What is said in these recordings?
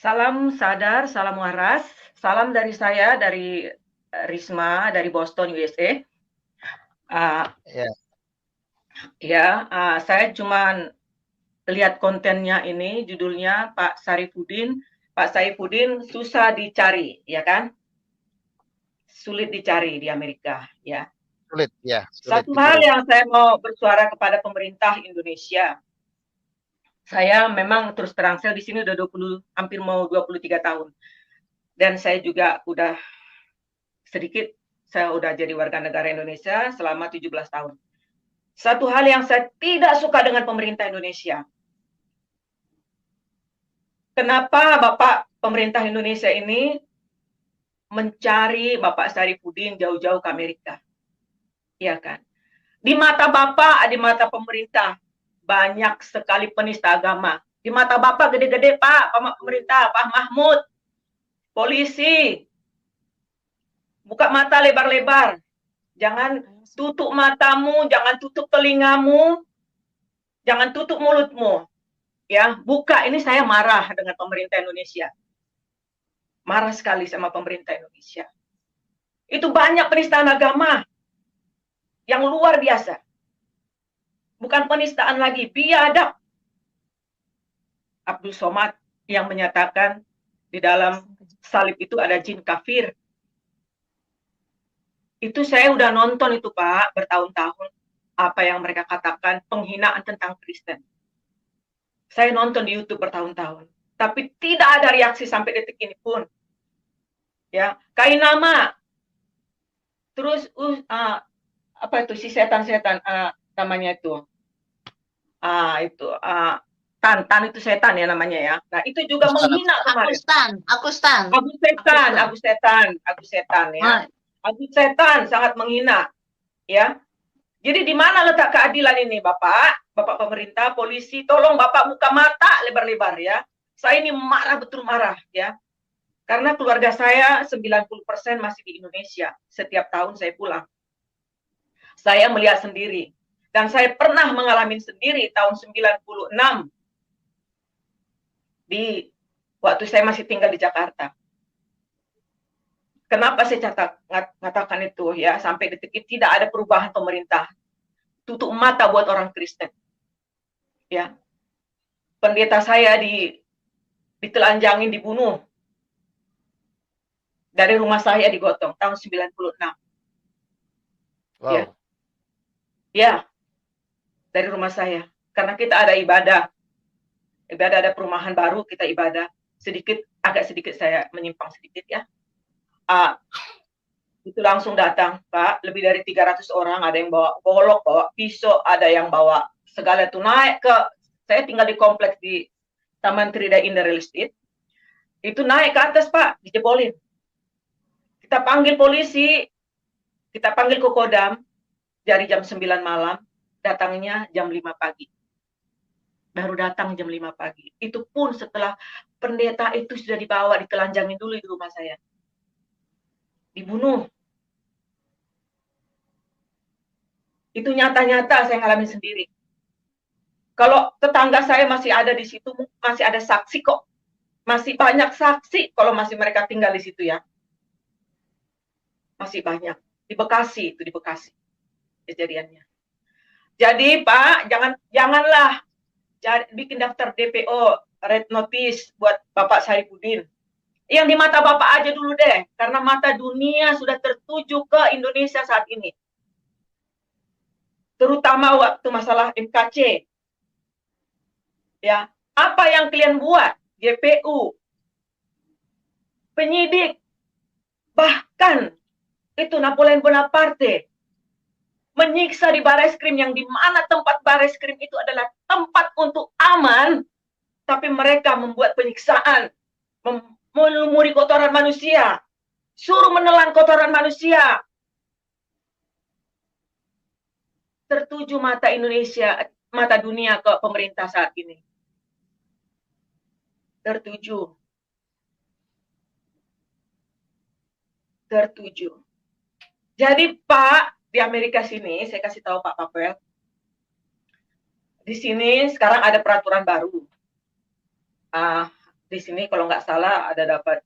Salam sadar, salam waras. Salam dari saya, dari Risma, dari Boston, USA. Ya, Saya cuman lihat kontennya ini, judulnya Pak Sarifudin. Pak Saifuddin susah dicari, ya kan? Sulit dicari di Amerika, ya. sulit Satu hal dicari. yang saya mau bersuara kepada pemerintah Indonesia. Saya memang terus terang, saya di sini udah 20, hampir mau 23 tahun. Dan saya juga udah sedikit, saya udah jadi warga negara Indonesia selama 17 tahun. Satu hal yang saya tidak suka dengan pemerintah Indonesia. Kenapa Bapak pemerintah Indonesia ini mencari Bapak Sarifudin jauh-jauh ke Amerika? Iya kan? Di mata Bapak, di mata pemerintah, banyak sekali penista agama. Di mata Bapak gede-gede, Pak, pemerintah, Pak Mahmud, polisi, buka mata lebar-lebar. Jangan tutup matamu, jangan tutup telingamu, jangan tutup mulutmu. Ya, buka. Ini saya marah dengan pemerintah Indonesia. Marah sekali sama pemerintah Indonesia. Itu banyak penistaan agama yang luar biasa. Bukan penistaan lagi, biadab. Abdul Somad yang menyatakan di dalam salib itu ada jin kafir. Itu saya udah nonton itu Pak, bertahun-tahun. Apa yang mereka katakan, penghinaan tentang Kristen. Saya nonton di YouTube bertahun-tahun. Tapi tidak ada reaksi sampai detik ini pun. Ya, Kainama. Terus apa itu si setan-setan namanya itu. Itu Tan itu setan ya namanya ya. Nah, itu juga Akustan, menghina akustan. kemarin. Akustan. Abu setan ya. Abu setan sangat menghina ya. Jadi di mana letak keadilan ini Bapak? Bapak pemerintah, polisi, tolong Bapak buka mata lebar-lebar ya. Saya ini marah, betul marah ya. Karena keluarga saya 90% masih di Indonesia. Setiap tahun saya pulang. Saya melihat sendiri. Dan saya pernah mengalami sendiri tahun 96 di waktu saya masih tinggal di Jakarta. Kenapa saya katakan itu ya, sampai detik ini tidak ada perubahan pemerintah. Tutup mata buat orang Kristen. Ya. Pendeta saya ditelanjangin, dibunuh. Dari rumah saya digotong tahun 96. Ya. Wow. Ya, dari rumah saya. Karena kita ada ibadah. Ibadah ada perumahan baru, kita ibadah. Agak sedikit saya menyimpang sedikit ya. Itu langsung datang, Pak, lebih dari 300 orang, ada yang bawa golok, bawa pisau, ada yang bawa segala itu naik ke, saya tinggal di kompleks di Taman Trida Indah Real Estate, itu naik ke atas Pak, dijebolin. Kita panggil polisi, kita panggil ke Kodam, dari jam 9 malam, datangnya jam 5 pagi. Baru datang jam 5 pagi. Itu pun setelah pendeta itu sudah dibawa, ditelanjangin dulu di rumah saya. Dibunuh. Itu nyata-nyata saya ngalamin sendiri. Kalau tetangga saya masih ada di situ, masih ada saksi kok. Masih banyak saksi kalau masih mereka tinggal di situ ya. Masih banyak. Di Bekasi, itu di Bekasi kejadiannya. Jadi Pak, janganlah bikin daftar DPO, red notice buat Bapak Sarifudin. Yang di mata Bapak aja dulu deh, karena mata dunia sudah tertuju ke Indonesia saat ini. Terutama waktu masalah MKC. Ya, apa yang kalian buat? GPU, penyidik, bahkan itu Napoleon Bonaparte menyiksa di Bareskrim, yang di mana tempat Bareskrim itu adalah tempat untuk aman, tapi mereka membuat penyiksaan, melumuri kotoran manusia, suruh menelan kotoran manusia. Tertuju mata Indonesia, mata dunia ke pemerintah saat ini. Tertuju. Jadi Pak, di Amerika sini, saya kasih tahu Pak Papel, di sini sekarang ada peraturan baru. di sini kalau nggak salah ada dapat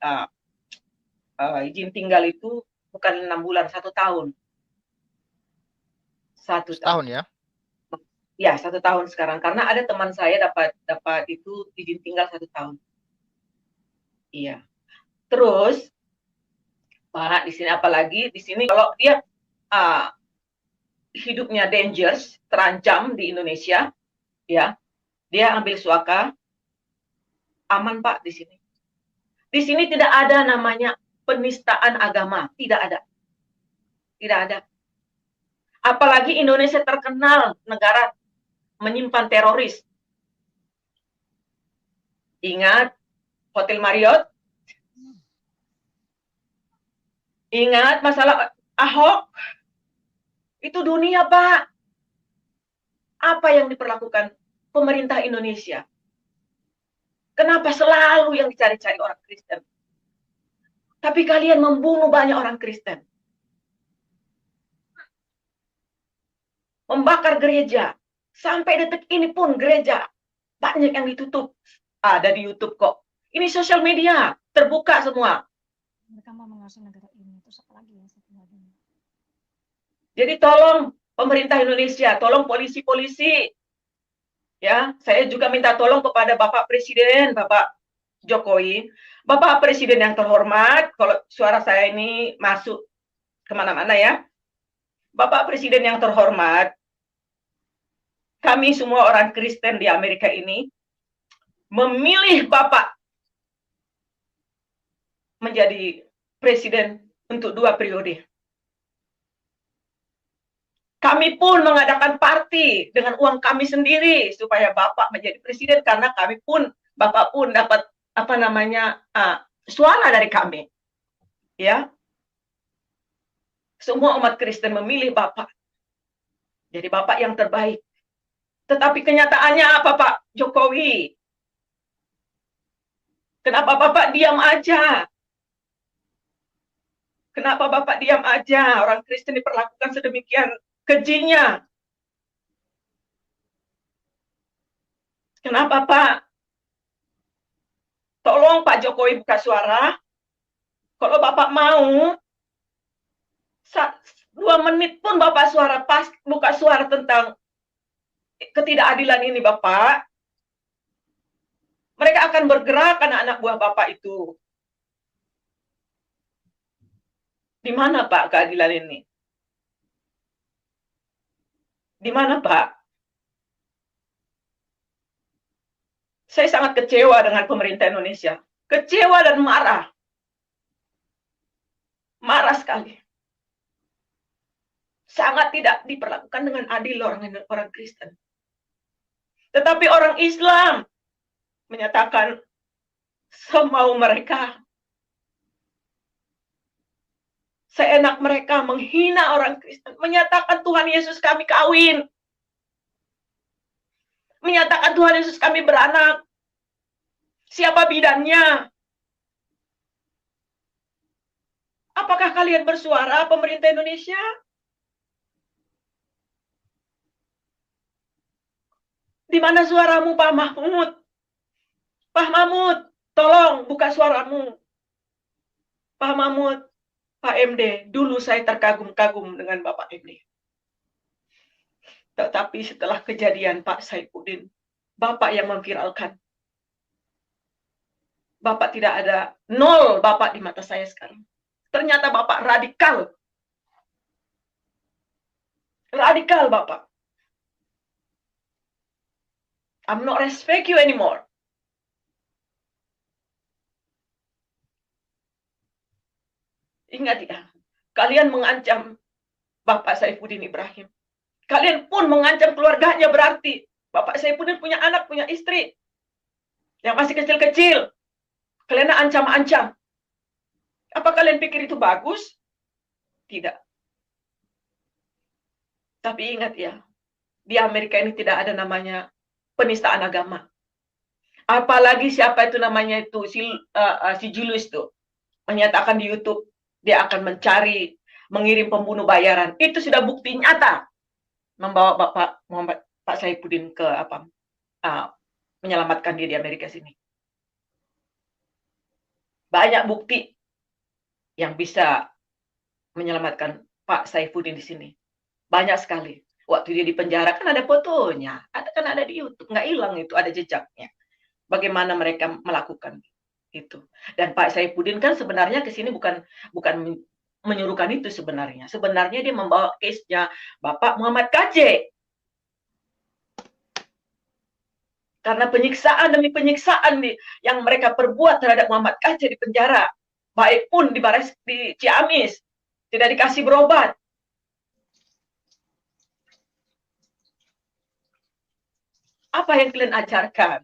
izin tinggal itu bukan 6 bulan, 1 tahun. 1 tahun. Setahun ya? Ya, 1 tahun sekarang. Karena ada teman saya dapat itu izin tinggal 1 tahun. Iya. Terus, Pak, di sini apalagi di sini kalau dia uh, hidupnya dangerous, terancam di Indonesia, ya, dia ambil suaka, aman Pak di sini. Di sini tidak ada namanya penistaan agama, tidak ada. Tidak ada. Apalagi Indonesia terkenal negara menyimpan teroris. Ingat Hotel Marriott? Ingat masalah Ahok? Itu dunia, Pak. Apa yang diperlakukan pemerintah Indonesia? Kenapa selalu yang dicari-cari orang Kristen? Tapi kalian membunuh banyak orang Kristen. Membakar gereja. Sampai detik ini pun gereja banyak yang ditutup. Ada di YouTube kok. Ini sosial media, terbuka semua. Mereka mau menguasai negara ini, terus apa lagi ya satu lagi. Jadi tolong pemerintah Indonesia, tolong polisi-polisi. Ya, saya juga minta tolong kepada Bapak Presiden, Bapak Jokowi. Bapak Presiden yang terhormat, kalau suara saya ini masuk kemana-mana ya. Bapak Presiden yang terhormat, kami semua orang Kristen di Amerika ini memilih Bapak menjadi presiden untuk 2 periode. Kami pun mengadakan party dengan uang kami sendiri supaya Bapak menjadi presiden karena kami pun, Bapak pun dapat suara dari kami. Ya. Semua umat Kristen memilih Bapak. Jadi Bapak yang terbaik. Tetapi kenyataannya apa, Pak Jokowi? Kenapa Bapak diam aja? Kenapa Bapak diam aja? Orang Kristen diperlakukan sedemikian kejinya. Kenapa, Pak? Tolong Pak Jokowi buka suara. Kalau Bapak mau, 2 menit pun Bapak buka suara tentang ketidakadilan ini, Bapak. Mereka akan bergerak anak-anak buah Bapak itu. Di mana, Pak, keadilan ini? Di mana, Pak? Saya sangat kecewa dengan pemerintah Indonesia. Kecewa dan marah. Marah sekali. Sangat tidak diperlakukan dengan adil orang Kristen. Tetapi orang Islam menyatakan semau mereka. Seenak mereka menghina orang Kristen. Menyatakan Tuhan Yesus kami kawin. Menyatakan Tuhan Yesus kami beranak. Siapa bidannya? Apakah kalian bersuara, pemerintah Indonesia? Di mana suaramu, Pak Mahmud? Pak Mahmud, tolong buka suaramu. Pak Mahmud, Pak MD, dulu saya terkagum-kagum dengan Bapak MD. Tetapi setelah kejadian Pak Saifuddin, Bapak yang memviralkan. Bapak tidak ada, 0 Bapak di mata saya sekarang. Ternyata Bapak radikal. Radikal Bapak. I'm not respect you anymore. Ingat ya, kalian mengancam Bapak Saifuddin Ibrahim. Kalian pun mengancam keluarganya berarti. Bapak Saifuddin punya anak, punya istri. Yang masih kecil-kecil. Kalian ancam-ancam. Apa kalian pikir itu bagus? Tidak. Tapi ingat ya, di Amerika ini tidak ada namanya penistaan agama. Apalagi siapa itu namanya itu, si Julius tuh. Menyatakan di YouTube, dia akan mencari, mengirim pembunuh bayaran. Itu sudah bukti nyata. Membawa Pak Saifuddin ke menyelamatkan dia di Amerika sini. Banyak bukti yang bisa menyelamatkan Pak Saifuddin di sini. Banyak sekali. Waktu dia di penjara kan ada fotonya, ada di YouTube, nggak hilang itu, ada jejaknya. Bagaimana mereka melakukan itu. Dan Pak Saifuddin kan sebenarnya ke sini bukan menyuruhkan itu sebenarnya. Sebenarnya dia membawa case-nya Bapak Muhammad KJ. Karena penyiksaan demi penyiksaan yang mereka perbuat terhadap Muhammad KJ di penjara. Baik pun di Ciamis, tidak dikasih berobat. Apa yang kalian ajarkan?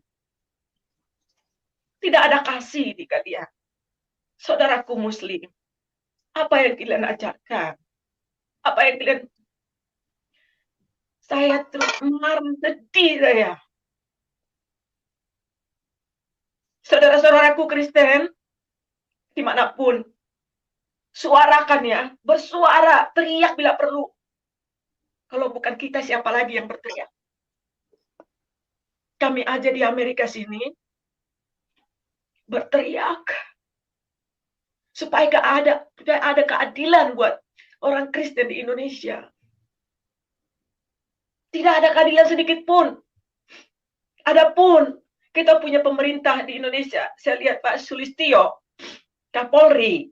Tidak ada kasih di kalian. Saudaraku muslim, apa yang kalian ajarkan? Apa yang kalian... Saya terus marah, sedih saya. Saudara-saudaraku Kristen, dimanapun, suarakan ya, bersuara, teriak bila perlu. Kalau bukan kita, siapa lagi yang berteriak? Kami aja di Amerika sini, berteriak. Supaya ada keadilan buat orang Kristen di Indonesia. Tidak ada keadilan sedikit pun. Adapun kita punya pemerintah di Indonesia, saya lihat Pak Sulistyo, Kapolri,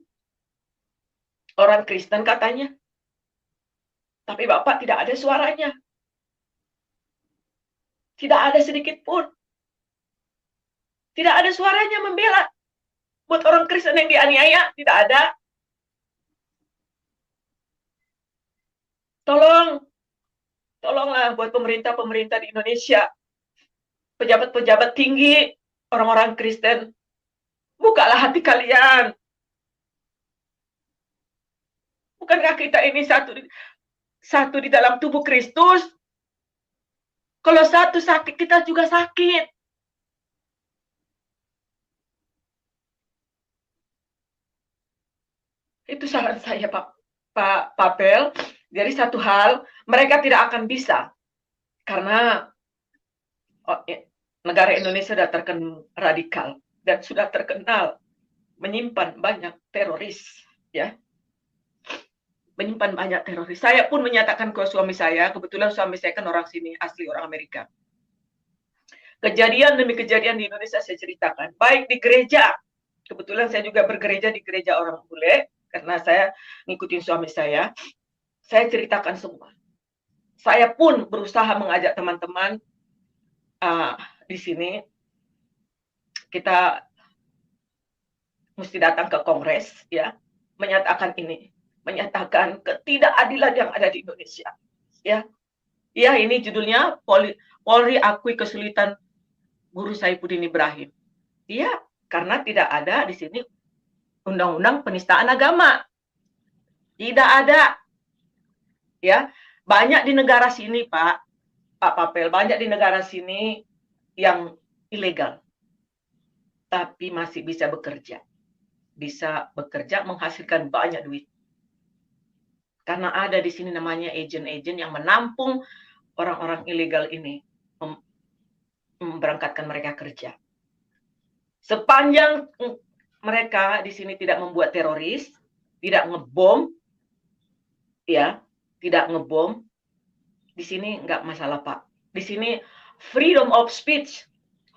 orang Kristen katanya. Tapi Bapak tidak ada suaranya. Tidak ada sedikit pun. Tidak ada suaranya membela. Buat orang Kristen yang dianiaya, tidak ada. Tolonglah buat pemerintah-pemerintah di Indonesia. Pejabat-pejabat tinggi, orang-orang Kristen. Bukalah hati kalian. Bukankah kita ini satu di dalam tubuh Kristus? Kalau satu sakit, kita juga sakit. Itu saran saya, Pak Papel. Jadi satu hal, mereka tidak akan bisa. Karena negara Indonesia sudah terkenal radikal. Dan sudah terkenal menyimpan banyak teroris. Ya. Menyimpan banyak teroris. Saya pun menyatakan ke suami saya, kebetulan suami saya kan orang sini, asli orang Amerika. Kejadian demi kejadian di Indonesia saya ceritakan. Baik di gereja. Kebetulan saya juga bergereja di gereja orang bule. Karena saya ngikutin suami saya ceritakan semua. Saya pun berusaha mengajak teman-teman di sini, kita mesti datang ke Kongres, ya, menyatakan ini, menyatakan ketidakadilan yang ada di Indonesia, ya. Ya, ini judulnya Polri akui kesulitan Guru Saifuddin Ibrahim. Iya, karena tidak ada di sini undang-undang penistaan agama. Tidak ada. Ya, banyak di negara sini, Pak Papel, banyak di negara sini yang ilegal. Tapi masih bisa bekerja. Bisa bekerja menghasilkan banyak duit. Karena ada di sini namanya agen-agen yang menampung orang-orang ilegal ini, memberangkatkan mereka kerja. Sepanjang mereka di sini tidak membuat teroris, tidak ngebom, ya, tidak ngebom, di sini nggak masalah, Pak. Di sini freedom of speech,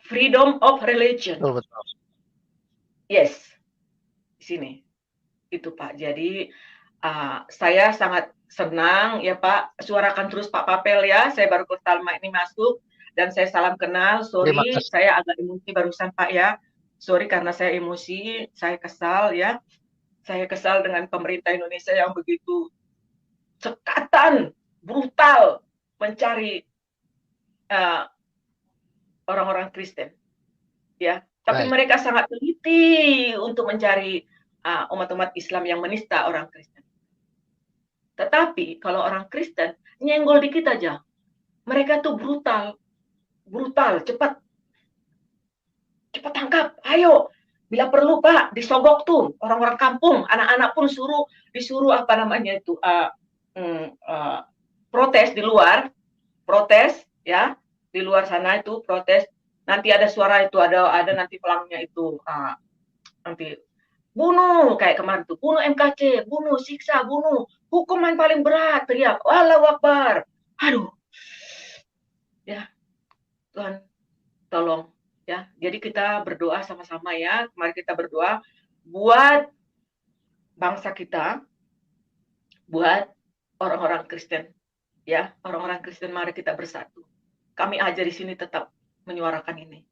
freedom of religion. Betul, betul. Yes, di sini itu, Pak. Jadi saya sangat senang ya, Pak. Suarakan terus Pak Papel ya. Saya baru pertama ini masuk dan saya salam kenal. Sorry, saya agak emosi barusan, Pak ya. Sorry karena saya emosi, saya kesal ya. Saya kesal dengan pemerintah Indonesia yang begitu cekatan, brutal mencari orang-orang Kristen. Ya, tapi mereka sangat teliti untuk mencari umat-umat Islam yang menista orang Kristen. Tetapi kalau orang Kristen nyenggol dikit aja, mereka tuh brutal, cepat tangkap, ayo, bila perlu Pak, disogok tuh orang-orang kampung, anak-anak pun disuruh apa namanya itu protes di luar, protes ya, di luar sana itu protes. Nanti ada suara itu, ada nanti pelangnya itu nanti bunuh kayak kemarin tuh, bunuh MKC, bunuh, siksa, bunuh, hukuman paling berat, teriak, Allahu Akbar. Aduh, ya Tuhan tolong ya. Jadi kita berdoa sama-sama ya. Mari kita berdoa buat bangsa kita, buat orang-orang Kristen ya. Orang-orang Kristen mari kita bersatu. Kami aja di sini tetap menyuarakan ini.